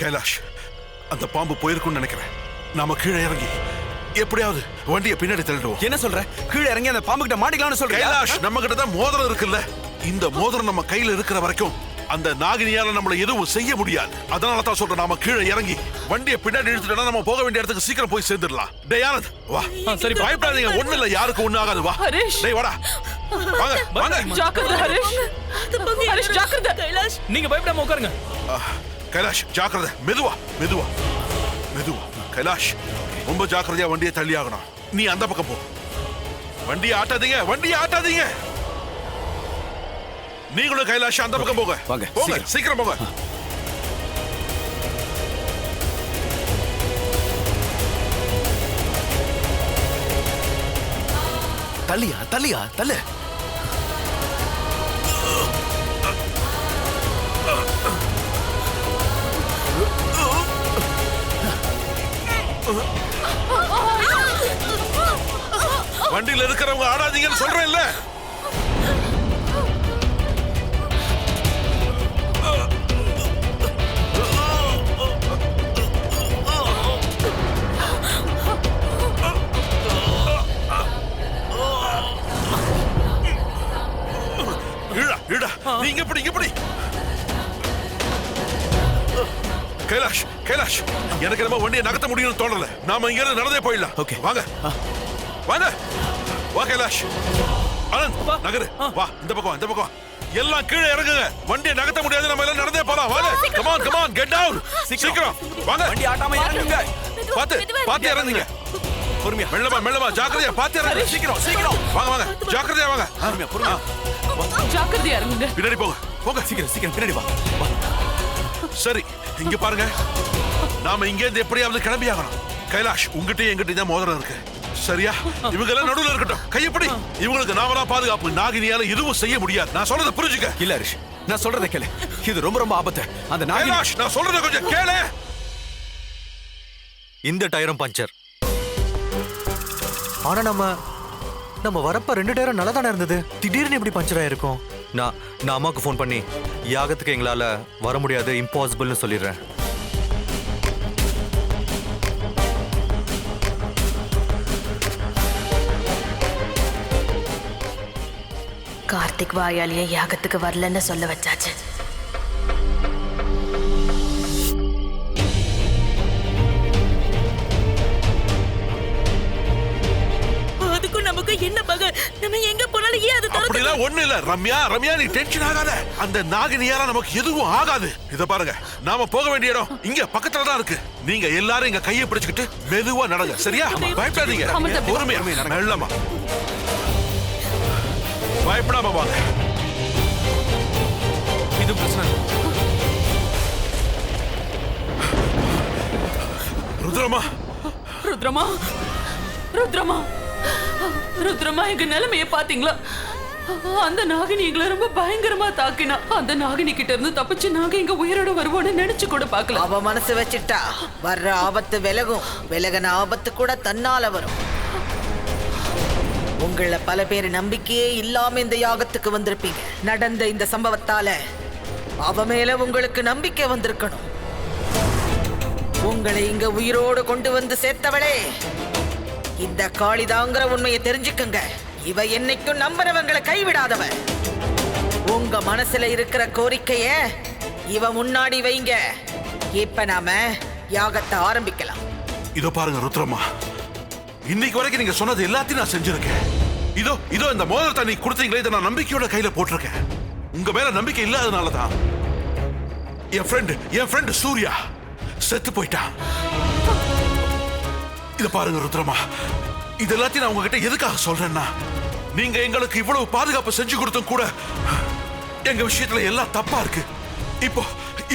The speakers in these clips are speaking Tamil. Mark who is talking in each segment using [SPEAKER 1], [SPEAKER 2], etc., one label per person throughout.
[SPEAKER 1] கைலாஷ், அந்த பாம்பு போயிருக்கும்னு நினைக்கிறேன். நாம கீழே இறங்கி எப்படியாவது வண்டியை பின்னாடி தள்ளிடுவோம்.
[SPEAKER 2] என்ன சொல்ற? கீழே இறங்கி அந்த பாம்பு கிட்ட மாட்டிக்கலாம்னு சொல்ற?
[SPEAKER 1] கைலாஷ், நம்ம கிட்ட தான் மோதிரம் இருக்குல்ல. இந்த மோதிரம் நம்ம கையில இருக்கிற வரைக்கும் அந்த நாகினியால நம்மள எதுவும் செய்ய முடியாது. அதனால தான் சொல்றேன், நாம கீழே இறங்கி வண்டியை பின்னாடி இழுத்துட்டா நம்ம போக வேண்டிய இடத்துக்கு சீக்கிரம் போய் சேர்ந்துடலாம். டேய் ஆனந்த், வா.
[SPEAKER 3] சரி,
[SPEAKER 1] பயப்படாதீங்க, ஒண்ணு இல்ல, யாருக்கு ஒண்ணு ஆகாது. வா
[SPEAKER 3] ஹரிஷ்.
[SPEAKER 1] டேய் வாடா, வாங்க வாங்க.
[SPEAKER 3] ஜாக்கிரதை ஹரிஷ். ஹரிஷ் ஜாக்கிரதை.
[SPEAKER 4] கைலாஷ்,
[SPEAKER 3] நீங்க பயப்படாம உட்காருங்க.
[SPEAKER 1] கைலாஷ் ஜாக்கிரதை, மெதுவா மெதுவா மெதுவா. கைலாஷ், ரொம்ப ஜாக்கிரதையா வண்டியை தள்ளி ஆகணும். நீ அந்த பக்கம் போ. வண்டியை ஆட்டாதீங்க, வண்டியை ஆட்டாதீங்க. நீங்களும் கைலாஷ் அந்த பக்கம் போங்க.
[SPEAKER 2] வாங்க,
[SPEAKER 1] போங்க, சீக்கிரம் போங்க.
[SPEAKER 2] தள்ளியா தள்ளியா தள்ளு.
[SPEAKER 1] வண்டியில இருக்கிறவங்க ஆடாதீங்கன்னு சொல்றேன்ல. நீங்க எப்படி எப்படி? கைலாஷ், கைலாஷ், எனக்கு நம்ம வண்டியை நகர்த்த முடியும்னு தோணல. நாம இங்க இருந்து நடந்தே போயிடலாம்.
[SPEAKER 2] ஓகே,
[SPEAKER 1] வாங்க வாங்க. வா கைலாஷ். ஆனந்த், நகரு. வா, இந்த பக்கம், இந்த பக்கம். எல்லாம் கீழே இறங்குங்க. வண்டியை நகர்த்த முடியாது, நம்ம எல்லாம் நடந்தே போலாம். வாங்க. Come on, come on, get down. சீக்கிரம் வாங்க.
[SPEAKER 2] வண்டி ஆட்டாம இறங்குங்க.
[SPEAKER 1] பாத்து பாத்து இறங்குங்க. பொறுமையா, மெல்லமா மெல்லமா, ஜாக்கிரதையா பாத்து இறங்குங்க. சீக்கிரம் சீக்கிரம் வாங்க வாங்க. ஜாக்கிரதையா வாங்க.
[SPEAKER 2] பொறுமையா பொறுமையா.
[SPEAKER 3] ஜாக்கிரதையா இறங்குங்க.
[SPEAKER 1] பின்னாடி போங்க போங்க.
[SPEAKER 2] சீக்கிரம் சீக்கிரம் பின்னாடி வா.
[SPEAKER 1] சரி, இங்க பாருங்க. நாம இங்க இருந்து எப்படியாவது கிளம்பி ஆகணும். கைலாஷ், உங்ககிட்டயும் எங்கிட்ட தான் மோதிரம் இருக்கு, சரியா? இவங்க எல்லாம் நடுவுல இருக்கட்டும். கையப்படி. இவங்களுக்கு நாம தான் பாதுகாப்பு. நாகினியால எதுவும் செய்ய முடியாது. நான் சொல்றதை புரிஞ்சுக்க.
[SPEAKER 2] இல்ல ஹரிஷ், நான் சொல்றதை கேளு. இது ரொம்ப ரொம்ப ஆபத்து. அந்த நாகினி.
[SPEAKER 1] கைலாஷ், நான் சொல்றதை கொஞ்சம் கேளு.
[SPEAKER 5] இந்த டயரும் பஞ்சர். ஆனா நம்ம வரப்ப 2 டயரும் நல்லா தானே இருந்தது. திடீர்னு இப்படி பஞ்சர் ஆயிருக்கும். நான் அம்மாவுக்கு ஃபோன் பண்ணி யாகத்துக்கு எங்களால வர முடியாது, இம்பாசிபிள்னு சொல்லிடுறேன்.
[SPEAKER 4] கார்த்திக் வாயாலேயே யாகத்துக்கு வரலன்னு சொல்ல வச்சாச்சு. அதுக்கும் நமக்கு என்ன பகை? நம்ம எங்க போனாலும் ஏன் அது தரது?
[SPEAKER 1] அப்படிலாம் ஒண்ணு இல்ல. ரம்யா, ரம்யா, நீ டென்ஷன் ஆகாத. அந்த நாகினியால நமக்கு எதுவும் ஆகாது. இத பாருங்க, நாம போக வேண்டிய இடம் இங்க பக்கத்துல தான் இருக்கு. நீங்க எல்லாரும் இங்க கையை பிடிச்சுக்கிட்டு மெதுவா நடங்க, சரியா? பயப்படாதீங்க, பொறுமையா மெல்லமா. பயப்படாம வாங்க.
[SPEAKER 2] இது பிரச்சனை.
[SPEAKER 1] ருத்ரமா,
[SPEAKER 3] ருத்ரமா, ருத்ரமா, ருத்ரமா, எங்க நிலைமைய பாத்தீங்களா? அந்த நாகினி எங்களை ரொம்ப பயங்கரமா தாக்கினா. அந்த நாகினி கிட்ட இருந்து தப்பிச்சு நாங்க இங்க உயிரோட வருவோம்னு நினைச்சு கூட பார்க்கல.
[SPEAKER 6] அவ மனசு வச்சுட்டா வர்ற ஆபத்து விலகும். விலகின ஆபத்து கூட தன்னால வரும். உங்கள பல பேர் நம்பிக்கையே இல்லாம இந்த யாகத்துக்கு வந்திருப்பீங்க. நடந்த இந்த சம்பவத்தால அவ மேல உங்களுக்கு நம்பிக்கை வந்திருக்கணும். உங்களை இங்க உயிரோடு கொண்டு வந்து சேர்த்தவளே இந்த காளிதாங்கிற உண்மையை தெரிஞ்சுக்கங்க. இவ என்னைக்கும் நம்புறவங்களை கைவிடாதவ. உங்க மனசுல இருக்கிற கோரிக்கைய இவ முன்னாடி வைங்க. இப்ப நாம யாகத்தை ஆரம்பிக்கலாம்.
[SPEAKER 1] இதோ பாருங்க ருத்ரமா, இன்னைக்கு வரைக்கும் நீங்க சொன்னது எல்லாத்தையும் நான் செஞ்சிருக்கேன். இதோ இதோ இந்த மோதிரத்தை நீ கொடுத்தீங்களே, இதை நான் நம்பிக்கையோட கையில போட்டிருக்கேன். உங்க மேல நம்பிக்கை இல்லாதனாலதான் என் ஃப்ரெண்ட் சூர்யா செத்து போயிட்டான். இத பாருங்க ருத்ரமா, இது எல்லாத்தையும் நான் உங்ககிட்ட எதுக்காக சொல்றேன்னா, நீங்க எங்களுக்கு இவ்வளவு பாதுகாப்பு செஞ்சு கொடுத்தும் கூட எங்க விஷயத்துல எல்லாம் தப்பா இருக்கு.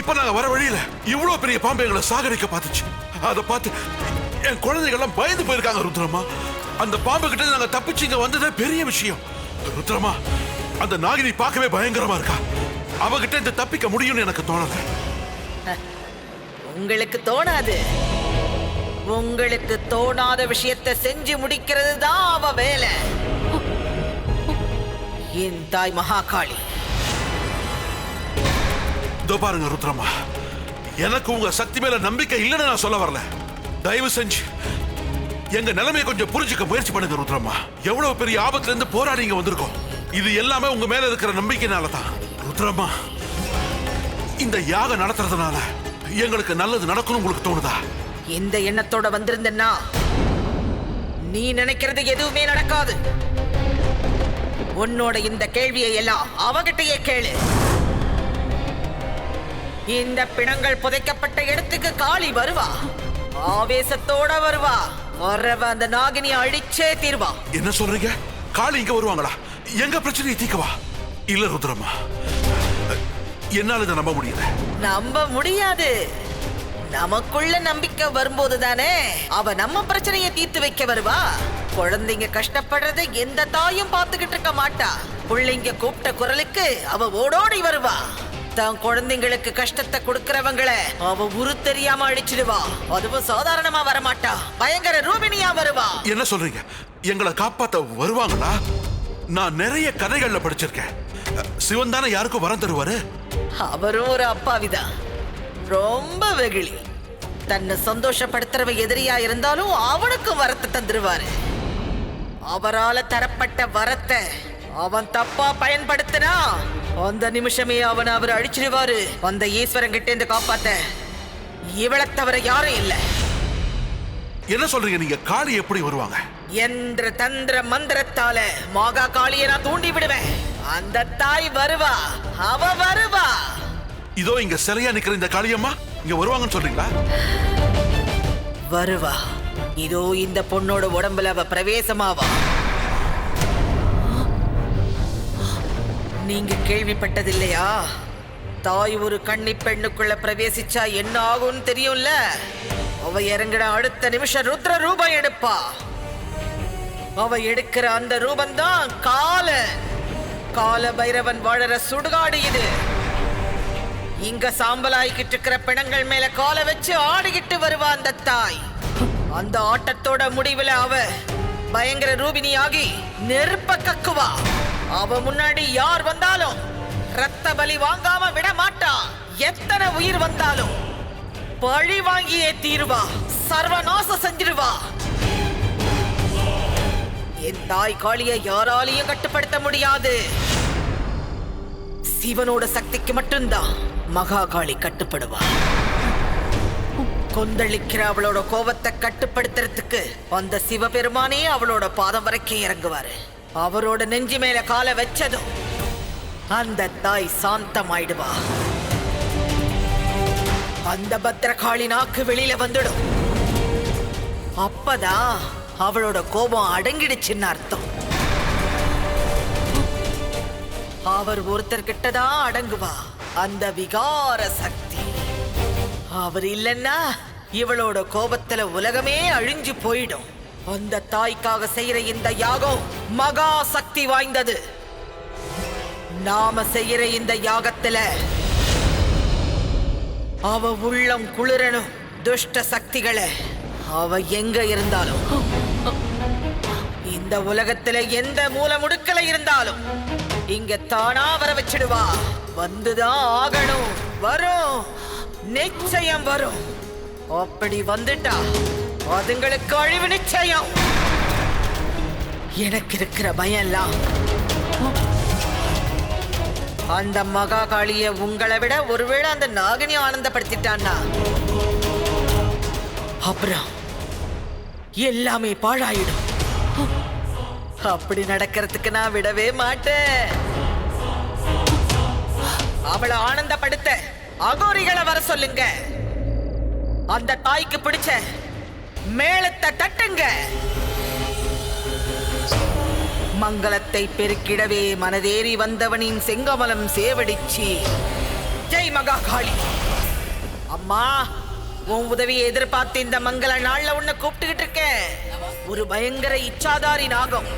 [SPEAKER 1] இப்போ நாங்க வர வழியில இவ்வளவு பெரிய பாம்பு எங்களை சாகடிக்க பார்த்துச்சு. அதை பார்த்து என் குழந்தைகள் எல்லாம் பயந்து போயிருக்காங்க ருத்ரமா. அந்த பாம்பு கிட்ட நாங்க தப்பிச்சு இங்க வந்ததே பெரிய விஷயம். ருத்ரமா, அந்த நாகினி பார்க்கவே பயங்கரமா இருக்கா. அவகிட்ட இந்த தப்பிக்க முடியும்னு எனக்கு தோணல.
[SPEAKER 6] உங்களுக்கு தோணாது. உங்களுக்கு தோணாத விஷயத்தை செஞ்சு முடிக்கிறது தான் அவ வேலை. என் தாய் மகாகாளி.
[SPEAKER 1] இதோ பாருங்க ருத்ரமா, எனக்கு உங்க சக்தி மேல நம்பிக்கை இல்லைன்னு நான் சொல்ல வரல. தயவு செஞ்சு எங்க நிலைமையை கொஞ்சம் புரிஞ்சுக்க முயற்சி பண்ணுங்க ருத்ரம்மா. எவ்வளவு பெரிய ஆபத்துல இருந்து போராடி இங்க வந்திருக்கோம். இது எல்லாமே உங்க மேல இருக்கிற நம்பிக்கைனால தான். ருத்ரம்மா, இந்த யாகம் நடத்துறதுனால எங்களுக்கு நல்லது நடக்கணும் உங்களுக்கு தோணுதா?
[SPEAKER 6] இந்த எண்ணத்தோட வந்திருந்தேன்னா நீ நினைக்கிறது எதுவுமே நடக்காது. உன்னோட இந்த கேள்வியை எல்லாம் அவகிட்டயே கேளு. இந்த பிணங்கள் புதைக்கப்பட்ட இடத்துக்கு காளி வருவா, ஆவேசத்தோட வருவா. வரவ அந்த நாகினியை அழிச்சே தீர்வா.
[SPEAKER 1] என்ன சொல்றீங்க? காளி இங்க வருவாங்களா? எங்க பிரச்சனையை தீர்க்கவா? இல்ல ருத்ரம்மா, என்னால இதை நம்ப முடியல.
[SPEAKER 6] நம்ப முடியாது. நமக்குள்ள நம்பிக்கை வரும்போது தானே அவ நம்ம பிரச்சனையை தீர்த்து வைக்க வருவா. குழந்தைங்க கஷ்டப்படுறதை எந்த தாயும் பார்த்துக்கிட்டு இருக்க மாட்டா. பிள்ளைங்க கூப்பிட்ட குரலுக்கு அவ ஓடோடி வருவா. தான் குழந்தைங்களுக்கு கஷ்டத்தை கொடுக்கறவங்களை அவ உரு தெரியாம அழிச்சிடுவா. அதுவும் சாதாரணமா வரமாட்டா, பயங்கர ரூபினியா வருவா.
[SPEAKER 1] என்ன சொல்றீங்க? எங்களை காப்பாத்த வருவாங்களா? நான் நிறைய கதைகள்ல படிச்சிருக்கேன். சிவன் தானே யாருக்கும் வரம் தருவாரு?
[SPEAKER 6] அவரும் ஒரு அப்பாவிதான், ரொம்ப வெகுளி. தன்னை சந்தோஷப்படுத்துறவ எதிரியா இருந்தாலும் அவனுக்கும் வரத்தை தந்துருவாரு. அவரால தரப்பட்ட வரத்தை அவன் தப்பா பயன்படுத்தினா அந்த நிமிஷமே அவனை அவர் அழிச்சிடுவாரு. அந்த ஈஸ்வரன் கிட்ட இருந்து காப்பாத்த இவளை தவிர யாரும் இல்ல.
[SPEAKER 1] என்ன சொல்றீங்க நீங்க? காளி எப்படி வருவாங்க?
[SPEAKER 6] என்ற தந்திர மந்திரத்தால மாகா காளியை நான் தூண்டி விடுவேன். அந்த தாய் வருவா, அவ வருவா.
[SPEAKER 1] இதோ இங்க சிலையா நிக்கிற இந்த காளியம்மா இங்க வருவாங்கன்னு சொல்றீங்களா?
[SPEAKER 6] வருவா. இதோ இந்த பொண்ணோட உடம்புல அவ பிரவேசமாவா. நீங்க கேள்விப்பட்டதில்லையா? தாய் ஒரு கன்னி பெண்ணுக்குள்ள பிரவேசிச்சா என்ன ஆகும்னு தெரியும்ல. அவ இறங்கின அடுத்த நிமிஷம் ருத்ர ரூபம் எடுப்பா. அவ எடுக்கிற அந்த ரூபந்தான் கால பைரவன் வாழற சுடுகாடு இது. இங்க சாம்பலாய்கிட்டு இருக்கிற பிணங்கள் மேல காலை வச்சு ஆடிக்கிட்டு வருவா அந்த தாய். அந்த ஆட்டத்தோட முடிவுல அவ பயங்கர ரூபினியாகி நெருப்ப கக்குவா. அவ முன்னாடி யார் வந்தாலும் ரத்த பலி வாங்காம விட மாட்டா. எத்தனை உயிர் வந்தாலும் பழி வாங்கியே தீருவா, சர்வநாசம் செஞ்சிருவா. என் தாய் காளியை யாராலையும் கட்டுப்படுத்த முடியாது. சிவனோட சக்திக்கு மட்டும்தான் மகா காளி கட்டுப்படுவா. கொந்தளிக்கிற அவளோட கோபத்தை கட்டுப்படுத்துறதுக்கு அந்த சிவபெருமானே அவளோட பாதம் வரைக்கும் இறங்குவாரு. அவரோட நெஞ்சு மேல காலை வச்சதும் அந்த தாய் சாந்தமாயிடுவா. அந்த பத்திரகாளி நாக்கு வெளியில வந்துடும். அப்பதான் அவளோட கோபம் அடங்கிடுச்சுன்னு அர்த்தம். அவர் ஒருத்தர்கிட்டதான் அடங்குவா அந்த விகார சக்தி. அவர் இல்லைன்னா இவளோட கோபத்துல உலகமே அழிஞ்சு போயிடும். அந்த தாய்க்காக செய்யற இந்த யாகம் மகா சக்தி வாய்ந்தது. நாம செய்யற இந்த யாகத்துல அவ உள்ளம் குளிரணும். துஷ்ட சக்திகளை அவ எங்க இருந்தாலும், இந்த உலகத்துல எந்த மூல முடுக்கல இருந்தாலும் இங்க தானா வர வச்சிடுவா. வந்துதான் ஆகணும். வரும், நிச்சயம் வரும். அப்படி வந்துட்டா அதுங்களுக்கு அழிவு நிச்சயம். எனக்கு இருக்கிற பயம் எல்லாம் அந்த மகா காளிய உங்களை விட ஒருவேளை அந்த நாகினி ஆனந்தப்படுத்திட்டான்னா அப்புறம் எல்லாமே பாழாயிடும். அப்படி நடக்கிறதுக்கு நான் விடவே மாட்டேன். அவளை ஆனந்தப்படுத்த அகோரிகளை வர சொல்லுங்க. அந்த தாய்க்கு பிடிச்ச மேளத்தை தட்டுங்க. மங்களத்தை பெருக்கிடவே மனதேறி வந்தவனின் செங்கமலம் சேவடிச்சி. ஜெய் மகா காளி. அம்மா, உன் உதவியை எதிர்பார்த்து இந்த மங்கள நாள்ல உன்னை கூப்பிட்டுக்கிட்டு இருக்கேன். ஒரு பயங்கர இச்சாதாரி நாகம்